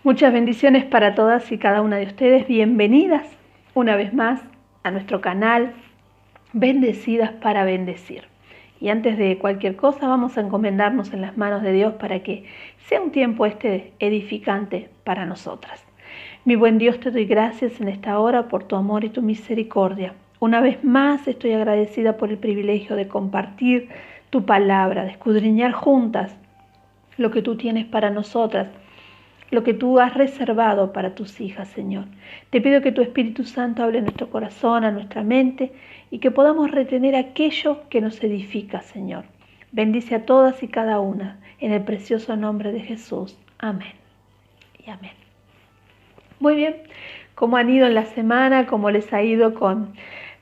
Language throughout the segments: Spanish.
Muchas bendiciones para todas y cada una de ustedes. Bienvenidas una vez más a nuestro canal Bendecidas para Bendecir. Y antes de cualquier cosa vamos a encomendarnos en las manos de Dios para que sea un tiempo edificante para nosotras. Mi buen Dios, te doy gracias en esta hora por tu amor y tu misericordia. Una vez más estoy agradecida por el privilegio de compartir tu palabra, de escudriñar juntas lo que tú tienes para nosotras, lo que tú has reservado para tus hijas, Señor. Te pido que tu Espíritu Santo hable en nuestro corazón, a nuestra mente, y que podamos retener aquello que nos edifica, Señor. Bendice a todas y cada una, en el precioso nombre de Jesús. Amén y amén. Muy bien, ¿cómo han ido en la semana? ¿Cómo les ha ido con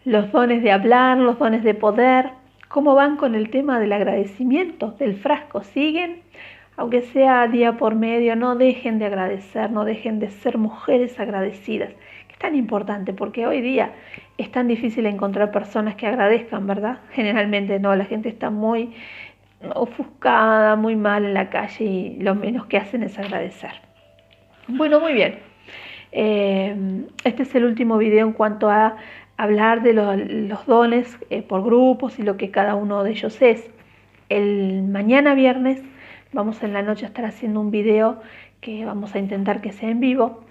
los dones de hablar, los dones de poder? ¿Cómo van con el tema del agradecimiento, del frasco? ¿Siguen? Aunque sea día por medio, no dejen de agradecer, no dejen de ser mujeres agradecidas, que es tan importante, porque hoy día es tan difícil encontrar personas que agradezcan, ¿verdad? Generalmente no, la gente está muy ofuscada, muy mal en la calle y lo menos que hacen es agradecer. Bueno, muy bien. Este es el último video en cuanto a hablar de los dones por grupos y lo que cada uno de ellos es. El mañana viernes vamos en la noche a estar haciendo un video que vamos a intentar que sea en vivo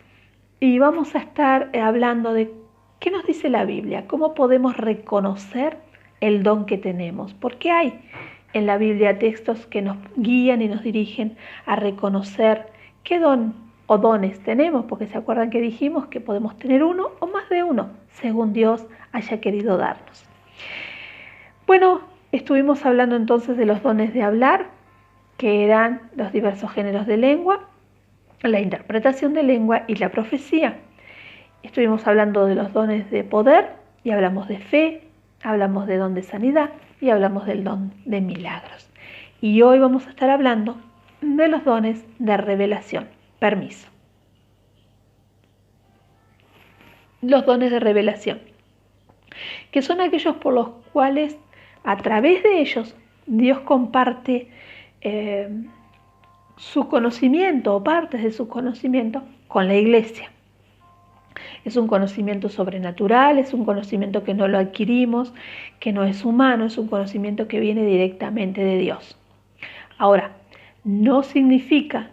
y vamos a estar hablando de qué nos dice la Biblia, cómo podemos reconocer el don que tenemos, porque hay en la Biblia textos que nos guían y nos dirigen a reconocer qué don o dones tenemos, porque se acuerdan que dijimos que podemos tener uno o más de uno, según Dios haya querido darnos. Bueno, estuvimos hablando entonces de los dones de hablar, que eran los diversos géneros de lengua, la interpretación de lengua y la profecía. Estuvimos hablando de los dones de poder y hablamos de fe, hablamos de don de sanidad y hablamos del don de milagros. Y hoy vamos a estar hablando de los dones de revelación. Permiso. Los dones de revelación, que son aquellos por los cuales a través de ellos Dios comparte su conocimiento o partes de su conocimiento con la iglesia. Es un conocimiento sobrenatural, es un conocimiento que no lo adquirimos, que no es humano, es un conocimiento que viene directamente de Dios. Ahora, no significa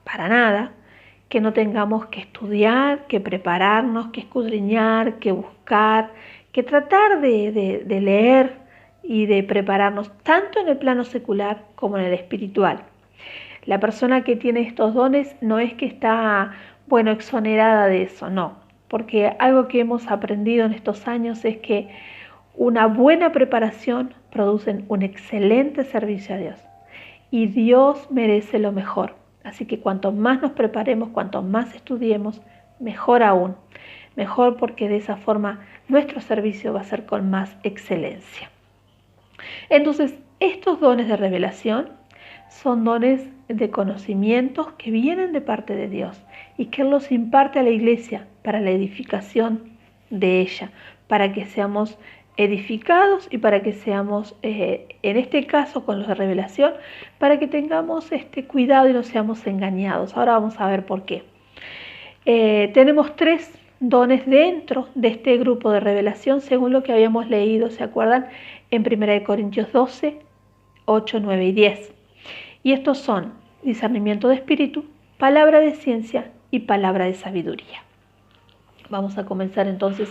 para nada que no tengamos que estudiar, que prepararnos, que escudriñar, que buscar, que tratar de leer y de prepararnos tanto en el plano secular como en el espiritual. La persona que tiene estos dones no es que está, exonerada de eso, no, porque algo que hemos aprendido en estos años es que una buena preparación produce un excelente servicio a Dios y Dios merece lo mejor. Así que cuanto más nos preparemos, cuanto más estudiemos, mejor aún. Mejor porque de esa forma nuestro servicio va a ser con más excelencia. Entonces, estos dones de revelación son dones de conocimientos que vienen de parte de Dios y que Él los imparte a la iglesia para la edificación de ella, para que seamos edificados y para que seamos, en este caso con los de revelación, para que tengamos cuidado y no seamos engañados. Ahora vamos a ver por qué. Tenemos 3 dones dentro de este grupo de revelación, según lo que habíamos leído, ¿se acuerdan? En 1 Corintios 12, 8, 9 y 10. Y estos son discernimiento de espíritu, palabra de ciencia y palabra de sabiduría. Vamos a comenzar entonces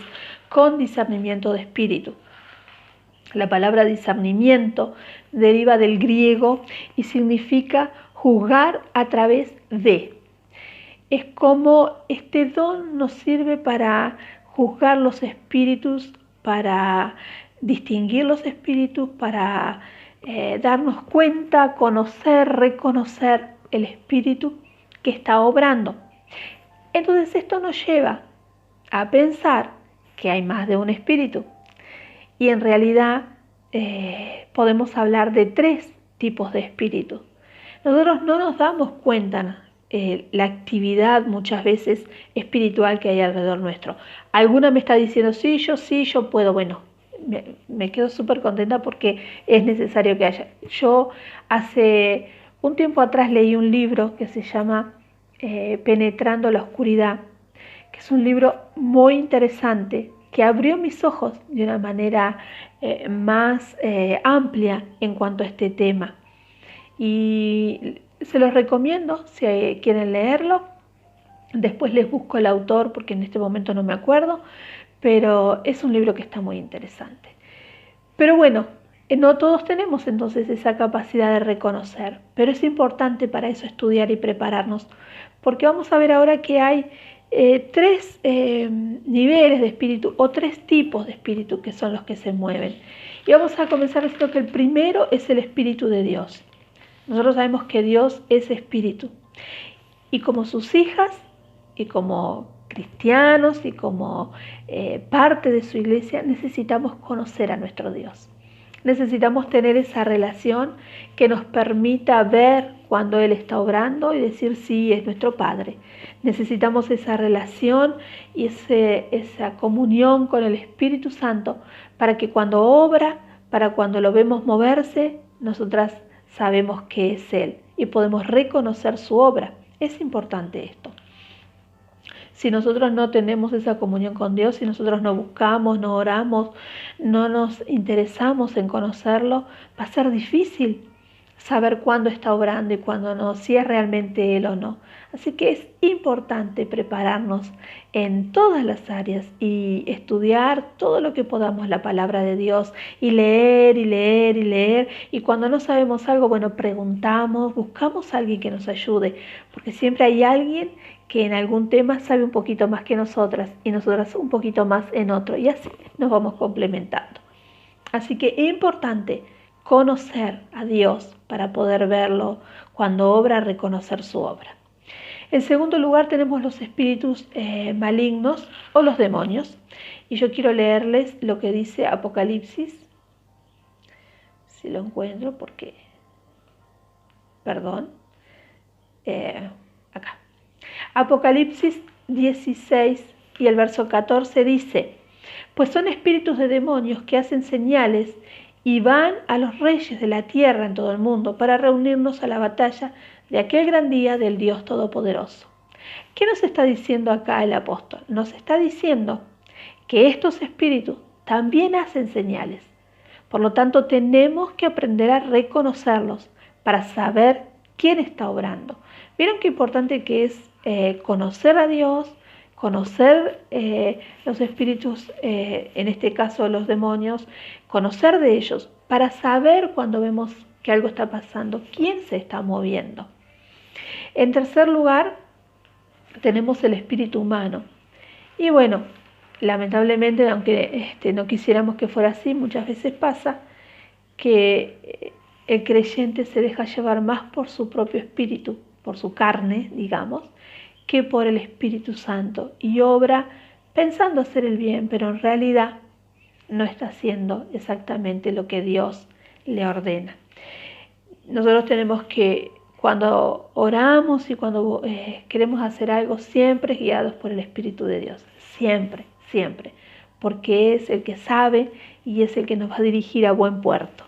con discernimiento de espíritu. La palabra discernimiento deriva del griego y significa juzgar a través de. Es como este don nos sirve para juzgar los espíritus, para distinguir los espíritus, para darnos cuenta, conocer, reconocer el espíritu que está obrando. Entonces esto nos lleva a pensar que hay más de un espíritu y en realidad podemos hablar de 3 tipos de espíritus. Nosotros no nos damos cuenta la actividad muchas veces espiritual que hay alrededor nuestro. Alguna me está diciendo, sí, yo puedo. Bueno, me quedo súper contenta porque es necesario que haya. Yo hace un tiempo atrás leí un libro que se llama Penetrando la Oscuridad, que es un libro muy interesante que abrió mis ojos de una manera más amplia en cuanto a este tema. Y se los recomiendo si quieren leerlo. Después les busco el autor porque en este momento no me acuerdo, pero es un libro que está muy interesante. Pero bueno, no todos tenemos entonces esa capacidad de reconocer, pero es importante para eso estudiar y prepararnos, porque vamos a ver ahora que hay tres niveles de espíritu o tres tipos de espíritu que son los que se mueven. Y vamos a comenzar diciendo que el primero es el espíritu de Dios. Nosotros sabemos que Dios es espíritu y como sus hijas y como cristianos y como parte de su iglesia necesitamos conocer a nuestro Dios. Necesitamos tener esa relación que nos permita ver cuando Él está obrando y decir sí, es nuestro Padre. Necesitamos esa relación y esa comunión con el Espíritu Santo para que cuando obra, para cuando lo vemos moverse, nosotras sabemos que es Él y podemos reconocer su obra. Es importante esto. Si nosotros no tenemos esa comunión con Dios, si nosotros no buscamos, no oramos, no nos interesamos en conocerlo, va a ser difícil saber cuándo está obrando y cuándo no, si es realmente Él o no. Así que es importante prepararnos en todas las áreas y estudiar todo lo que podamos la palabra de Dios y leer y leer y leer. Y cuando no sabemos algo, bueno, preguntamos, buscamos a alguien que nos ayude, porque siempre hay alguien que en algún tema sabe un poquito más que nosotras y nosotras un poquito más en otro, y así nos vamos complementando. Así que es importante conocer a Dios para poder verlo cuando obra, reconocer su obra. En segundo lugar tenemos los espíritus malignos o los demonios, y yo quiero leerles lo que dice Apocalipsis, si lo encuentro porque, perdón, acá. Apocalipsis 16 y el verso 14 dice: pues son espíritus de demonios que hacen señales y van a los reyes de la tierra en todo el mundo para reunirnos a la batalla de aquel gran día del Dios Todopoderoso. ¿Qué nos está diciendo acá el apóstol? Nos está diciendo que estos espíritus también hacen señales. Por lo tanto, tenemos que aprender a reconocerlos para saber quién está obrando. ¿Vieron qué importante que es conocer a Dios, conocer los espíritus, en este caso los demonios, conocer de ellos para saber cuando vemos que algo está pasando, quién se está moviendo? En tercer lugar, tenemos el espíritu humano. Y bueno, lamentablemente, aunque no quisiéramos que fuera así, muchas veces pasa que el creyente se deja llevar más por su propio espíritu, por su carne, digamos, que por el Espíritu Santo, y obra pensando hacer el bien, pero en realidad no está haciendo exactamente lo que Dios le ordena. Nosotros tenemos que, cuando oramos y cuando queremos hacer algo, siempre guiados por el Espíritu de Dios, siempre, siempre, porque es el que sabe y es el que nos va a dirigir a buen puerto.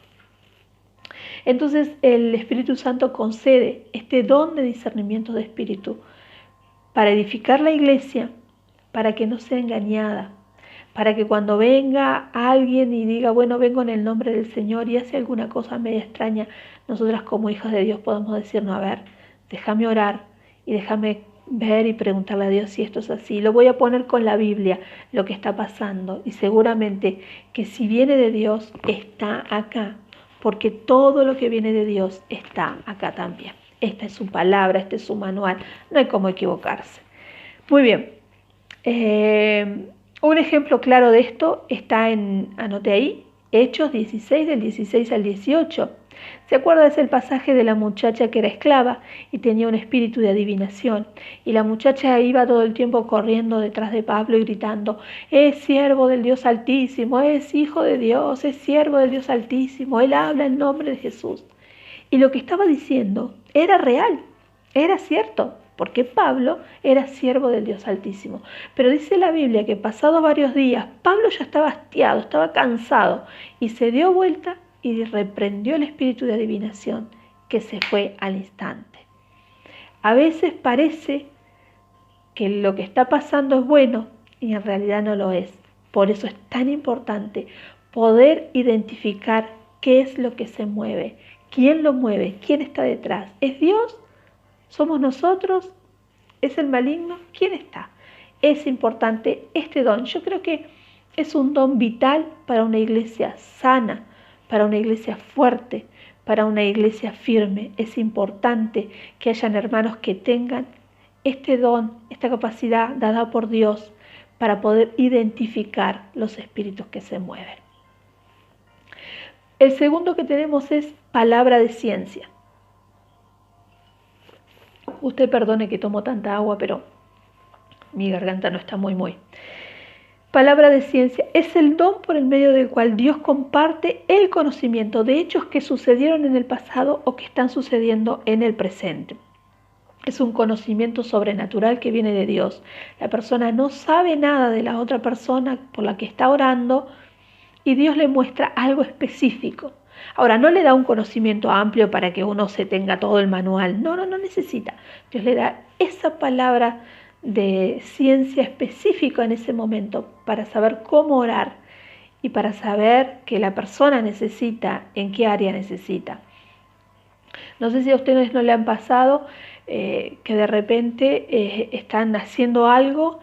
Entonces el Espíritu Santo concede este don de discernimiento de espíritu para edificar la iglesia, para que no sea engañada, para que cuando venga alguien y diga, bueno, vengo en el nombre del Señor y hace alguna cosa media extraña, nosotras como hijas de Dios podemos decir, no, a ver, déjame orar y déjame ver y preguntarle a Dios si esto es así. Lo voy a poner con la Biblia, lo que está pasando, y seguramente que si viene de Dios, está acá, porque todo lo que viene de Dios está acá también. Esta es su palabra, este es su manual, no hay cómo equivocarse. Muy bien, un ejemplo claro de esto está anote ahí, Hechos 16, del 16 al 18. ¿Se acuerda? Es el pasaje de la muchacha que era esclava y tenía un espíritu de adivinación. Y la muchacha iba todo el tiempo corriendo detrás de Pablo y gritando, es siervo del Dios Altísimo, es hijo de Dios, es siervo del Dios Altísimo, él habla en nombre de Jesús. Y lo que estaba diciendo era real, era cierto, porque Pablo era siervo del Dios Altísimo. Pero dice la Biblia que pasados varios días, Pablo ya estaba hastiado, estaba cansado, y se dio vuelta y reprendió el espíritu de adivinación, que se fue al instante. A veces parece que lo que está pasando es bueno y en realidad no lo es. Por eso es tan importante poder identificar qué es lo que se mueve, quién lo mueve, quién está detrás. ¿Es Dios? ¿Somos nosotros? ¿Es el maligno? ¿Quién está? Es importante este don. Yo creo que es un don vital para una iglesia sana, para una iglesia fuerte, para una iglesia firme. Es importante que hayan hermanos que tengan este don, esta capacidad dada por Dios para poder identificar los espíritus que se mueven. El segundo que tenemos es palabra de ciencia. Usted perdone que tomo tanta agua, pero mi garganta no está muy. Palabra de ciencia es el don por el medio del cual Dios comparte el conocimiento de hechos que sucedieron en el pasado o que están sucediendo en el presente. Es un conocimiento sobrenatural que viene de Dios. La persona no sabe nada de la otra persona por la que está orando y Dios le muestra algo específico. Ahora, no le da un conocimiento amplio para que uno se tenga todo el manual. No necesita. Dios le da esa palabra de ciencia específica en ese momento para saber cómo orar y para saber qué la persona necesita, en qué área necesita. No sé si a ustedes no le han pasado que de repente están haciendo algo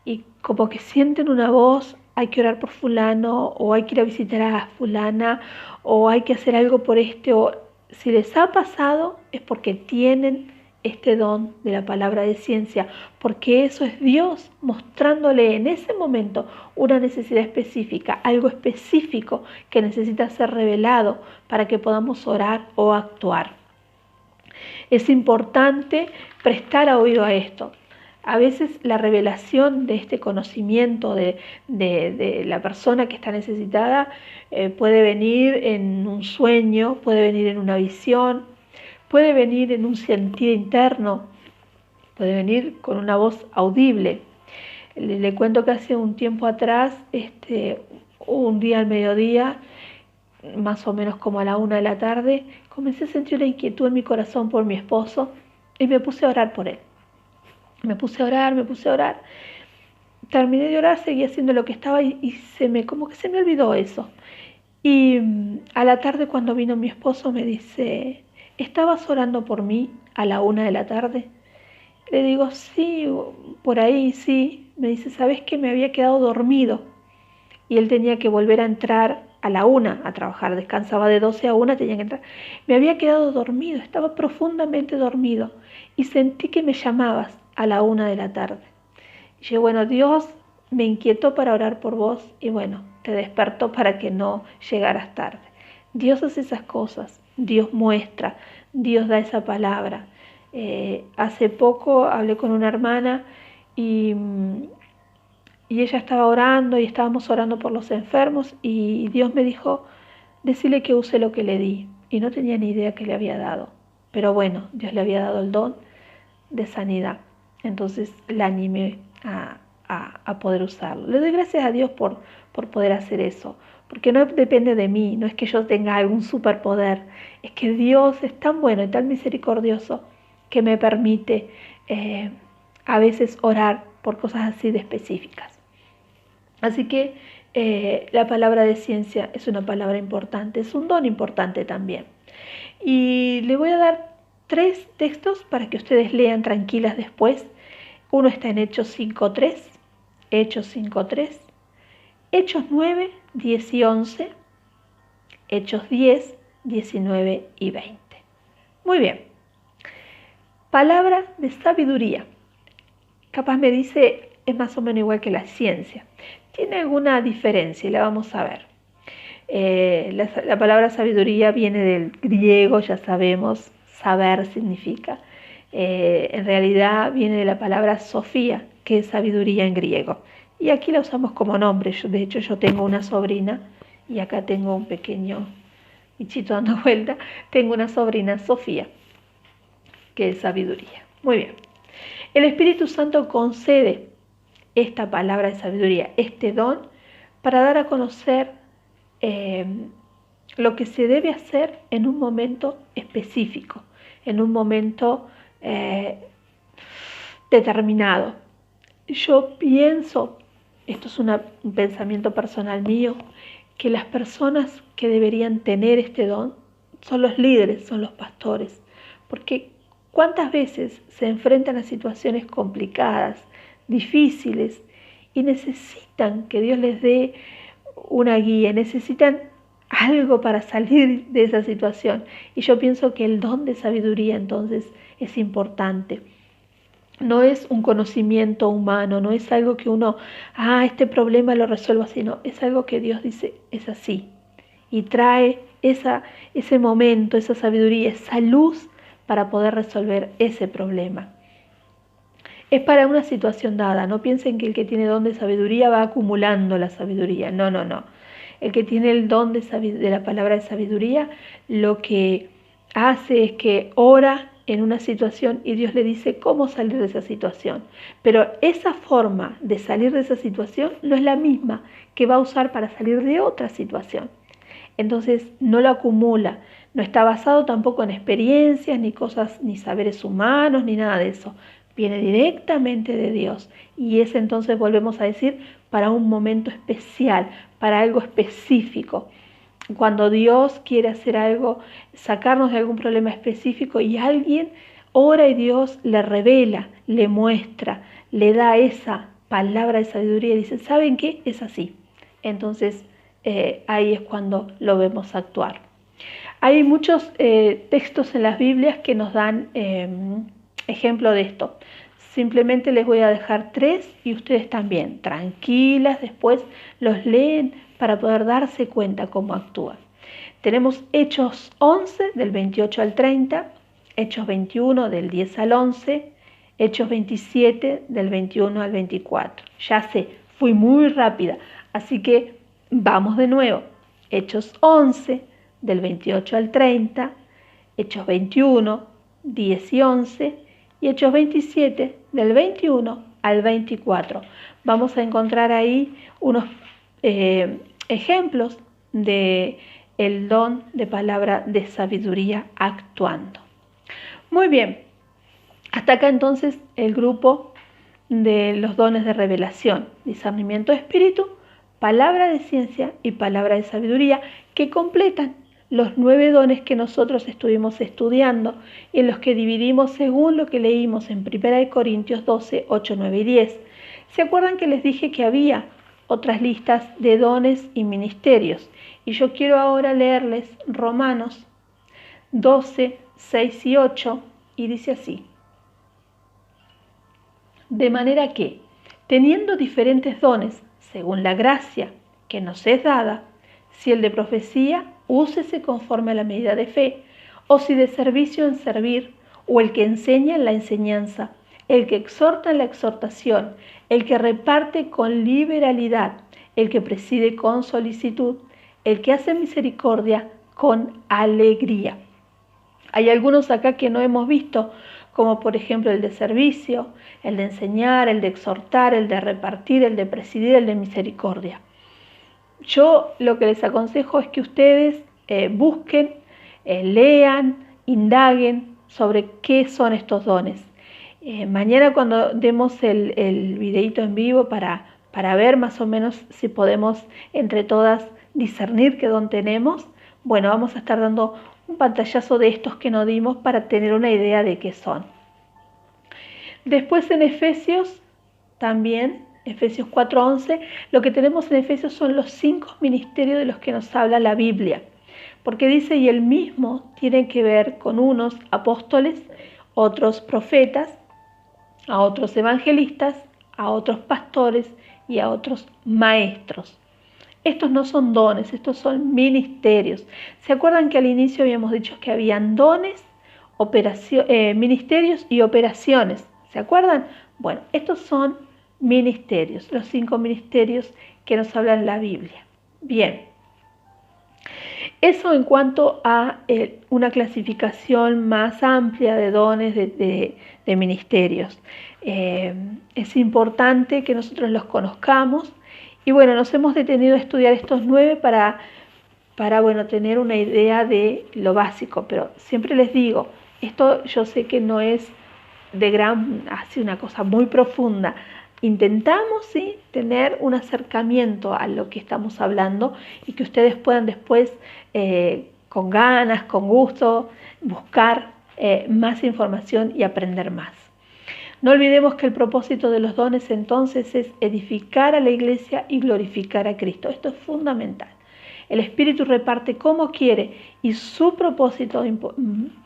y como que sienten una voz, hay que orar por fulano, o hay que ir a visitar a fulana, o hay que hacer algo por o si les ha pasado es porque tienen este don de la palabra de ciencia, porque eso es Dios mostrándole en ese momento una necesidad específica, algo específico que necesita ser revelado para que podamos orar o actuar. Es importante prestar oído a esto. A veces la revelación de este conocimiento de la persona que está necesitada puede venir en un sueño, puede venir en una visión, puede venir en un sentir interno, puede venir con una voz audible. Le cuento que hace un tiempo atrás, un día al mediodía, más o menos como a la 1 de la tarde, comencé a sentir una inquietud en mi corazón por mi esposo y me puse a orar por él. Me puse a orar. Terminé de orar, seguí haciendo lo que estaba y como que se me olvidó eso. Y a la tarde cuando vino mi esposo me dice, ¿estabas orando por mí a la 1 de la tarde? Le digo, sí, por ahí sí. Me dice, ¿sabes qué? Me había quedado dormido y él tenía que volver a entrar a la 1 a trabajar, descansaba de 12 a 1, tenía que entrar. Me había quedado dormido, estaba profundamente dormido y sentí que me llamabas a la 1 de la tarde. Y dije, bueno, Dios me inquietó para orar por vos y bueno, te despertó para que no llegaras tarde. Dios hace esas cosas, Dios muestra, Dios da esa palabra. Hace poco hablé con una hermana y ella estaba orando y estábamos orando por los enfermos y Dios me dijo, decirle que use lo que le di. Y no tenía ni idea que le había dado. Pero bueno, Dios le había dado el don de sanidad. Entonces la animé a poder usarlo. Le doy gracias a Dios por poder hacer eso. Porque no depende de mí, no es que yo tenga algún superpoder. Es que Dios es tan bueno y tan misericordioso que me permite a veces orar por cosas así de específicas. Así que la palabra de ciencia es una palabra importante, es un don importante también. Y le voy a dar 3 textos para que ustedes lean tranquilas después. Uno está en Hechos 5.3, Hechos 5.3, Hechos 9, 10 y 11, Hechos 10, 19 y 20. Muy bien. Palabra de sabiduría. Capaz me dice, es más o menos igual que la ciencia. Tiene alguna diferencia y la vamos a ver. La palabra sabiduría viene del griego, ya sabemos, saber significa. En realidad viene de la palabra sofía, que es sabiduría en griego. Y aquí la usamos como nombre. De hecho, yo tengo una sobrina y acá tengo un pequeño bichito dando vuelta. Tengo una sobrina, Sofía, que es sabiduría. Muy bien. El Espíritu Santo concede esta palabra de sabiduría, este don, para dar a conocer lo que se debe hacer en un momento específico, en un momento determinado. Yo pienso, esto es un pensamiento personal mío, que las personas que deberían tener este don son los líderes, son los pastores, porque ¿cuántas veces se enfrentan a situaciones complicadas, difíciles, y necesitan que Dios les dé una guía, necesitan algo para salir de esa situación? Y yo pienso que el don de sabiduría entonces es importante. No es un conocimiento humano, no es algo que uno, este problema lo resuelvo así, no, es algo que Dios dice, es así. Y trae ese momento, esa sabiduría, esa luz para poder resolver ese problema. Es para una situación dada, no piensen que el que tiene don de sabiduría va acumulando la sabiduría, no. El que tiene el don de la palabra de sabiduría, lo que hace es que ora en una situación y Dios le dice cómo salir de esa situación. Pero esa forma de salir de esa situación no es la misma que va a usar para salir de otra situación. Entonces no lo acumula, no está basado tampoco en experiencias, ni cosas, ni saberes humanos, ni nada de eso. Viene directamente de Dios y es entonces, volvemos a decir, para un momento especial, para algo específico. Cuando Dios quiere hacer algo, sacarnos de algún problema específico y alguien ora y Dios le revela, le muestra, le da esa palabra de sabiduría y dice, ¿saben qué? Es así. Entonces ahí es cuando lo vemos actuar. Hay muchos textos en las Biblias que nos dan ejemplo de esto. Simplemente les voy a dejar 3 y ustedes también, tranquilas, después los leen para poder darse cuenta cómo actúa. Tenemos Hechos 11 del 28 al 30, Hechos 21 del 10 al 11, Hechos 27 del 21 al 24. Ya sé, fui muy rápida, así que vamos de nuevo. Hechos 11 del 28 al 30, Hechos 21, 10 y 11 y Hechos 27 del 21 al 24. Vamos a encontrar ahí unos ejemplos de el don de palabra de sabiduría actuando. Muy bien, hasta acá entonces el grupo de los dones de revelación, discernimiento de espíritu, palabra de ciencia y palabra de sabiduría, que completan los 9 dones que nosotros estuvimos estudiando y en los que dividimos según lo que leímos en 1 Corintios 12, 8, 9 y 10. ¿Se acuerdan que les dije que había otras listas de dones y ministerios? Y yo quiero ahora leerles Romanos 12, 6 y 8, y dice así. De manera que, teniendo diferentes dones, según la gracia que nos es dada, si el de profecía, úsese conforme a la medida de fe, o si de servicio en servir, o el que enseña en la enseñanza, el que exhorta en la exhortación, el que reparte con liberalidad, el que preside con solicitud, el que hace misericordia con alegría. Hay algunos acá que no hemos visto, como por ejemplo el de servicio, el de enseñar, el de exhortar, el de repartir, el de presidir, el de misericordia. Yo lo que les aconsejo es que ustedes busquen, lean, indaguen sobre qué son estos dones. Mañana cuando demos el videito en vivo para ver más o menos si podemos entre todas discernir qué don tenemos, bueno, vamos a estar dando un pantallazo de estos que nos dimos para tener una idea de qué son. Después en Efesios también, Efesios 4:11, lo que tenemos en Efesios son los 5 ministerios de los que nos habla la Biblia, porque dice, y el mismo tiene que ver con unos apóstoles, otros profetas, a otros evangelistas, a otros pastores y a otros maestros. Estos no son dones, estos son ministerios. ¿Se acuerdan que al inicio habíamos dicho que habían dones, ministerios y operaciones? ¿Se acuerdan? Bueno, estos son ministerios, los 5 ministerios que nos hablan la Biblia. Bien, eso en cuanto a una clasificación más amplia de dones, de ministerios. Es importante que nosotros los conozcamos y bueno, nos hemos detenido a estudiar estos 9 para bueno, tener una idea de lo básico, pero siempre les digo, esto yo sé que no es así una cosa muy profunda. Intentamos, ¿sí?, tener un acercamiento a lo que estamos hablando y que ustedes puedan después, con ganas, con gusto, buscar más información y aprender más. No olvidemos que el propósito de los dones entonces es edificar a la iglesia y glorificar a Cristo. Esto es fundamental. El Espíritu reparte como quiere y su propósito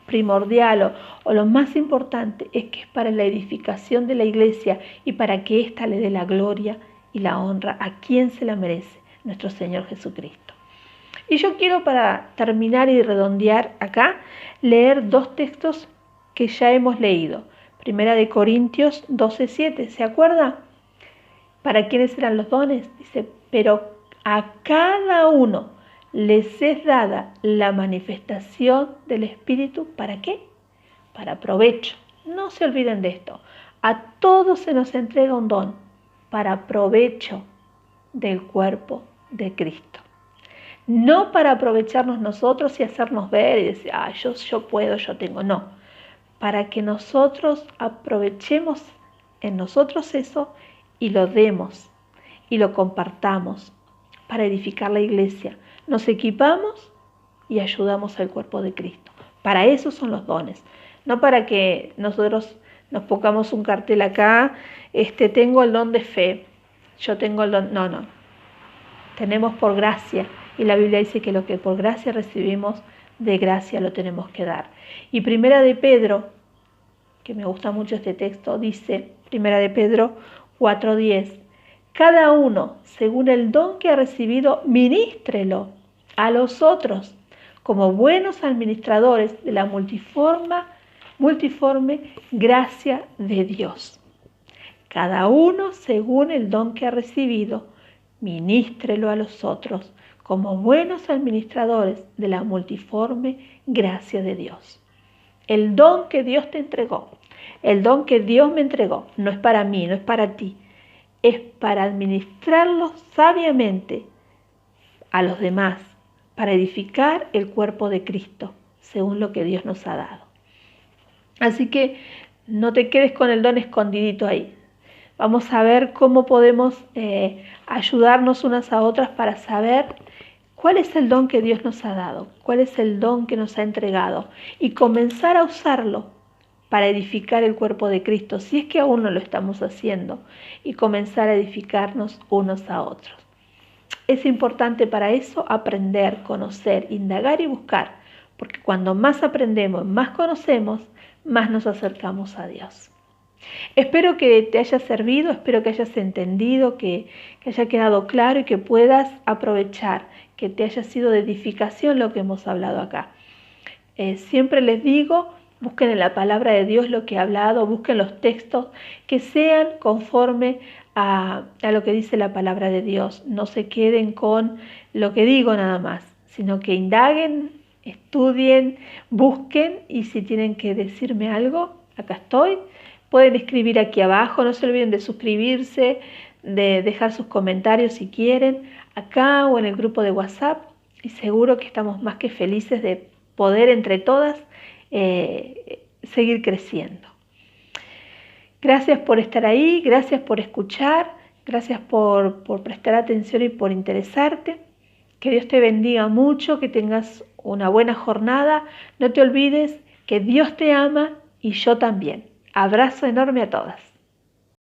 primordial o lo más importante es que es para la edificación de la iglesia y para que ésta le dé la gloria y la honra a quien se la merece, nuestro Señor Jesucristo. Y yo quiero, para terminar y redondear acá, leer dos textos que ya hemos leído. Primera de Corintios 12:7, ¿se acuerda? ¿Para quiénes eran los dones? Dice, pero a cada uno les es dada la manifestación del Espíritu. ¿Para qué? Para provecho. No se olviden de esto. A todos se nos entrega un don para provecho del cuerpo de Cristo. No para aprovecharnos nosotros y hacernos ver y decir, yo puedo, yo tengo. No, para que nosotros aprovechemos en nosotros eso y lo demos y lo compartamos para edificar la iglesia. Nos equipamos y ayudamos al cuerpo de Cristo. Para eso son los dones, no para que nosotros nos pongamos un cartel acá, tengo el don de fe, yo tengo el don, no. Tenemos por gracia y la Biblia dice que lo que por gracia recibimos, de gracia lo tenemos que dar. Y Primera de Pedro, que me gusta mucho este texto, dice, Primera de Pedro 4:10, cada uno, según el don que ha recibido, ministrelo a los otros, como buenos administradores de la multiforme gracia de Dios. Cada uno, según el don que ha recibido, ministrelo a los otros, como buenos administradores de la multiforme gracia de Dios. El don que Dios te entregó, el don que Dios me entregó, no es para mí, no es para ti, es para administrarlo sabiamente a los demás, para edificar el cuerpo de Cristo, según lo que Dios nos ha dado. Así que no te quedes con el don escondidito ahí. Vamos a ver cómo podemos ayudarnos unas a otras para saber cuál es el don que Dios nos ha dado, cuál es el don que nos ha entregado y comenzar a usarlo para edificar el cuerpo de Cristo, si es que aún no lo estamos haciendo, y comenzar a edificarnos unos a otros. Es importante para eso aprender, conocer, indagar y buscar, porque cuando más aprendemos, más conocemos, más nos acercamos a Dios. Espero que te haya servido, espero que hayas entendido, que haya quedado claro y que puedas aprovechar, que te haya sido de edificación lo que hemos hablado acá. Siempre les digo, busquen en la palabra de Dios lo que he hablado, busquen los textos que sean conforme a lo que dice la palabra de Dios. No se queden con lo que digo nada más, sino que indaguen, estudien, busquen y si tienen que decirme algo, acá estoy. Pueden escribir aquí abajo, no se olviden de suscribirse, de dejar sus comentarios si quieren, acá o en el grupo de WhatsApp. Y seguro que estamos más que felices de poder entre todas seguir creciendo. Gracias por estar ahí, gracias por escuchar, gracias por prestar atención y por interesarte. Que Dios te bendiga mucho, que tengas una buena jornada. No te olvides que Dios te ama y yo también. Abrazo enorme a todas.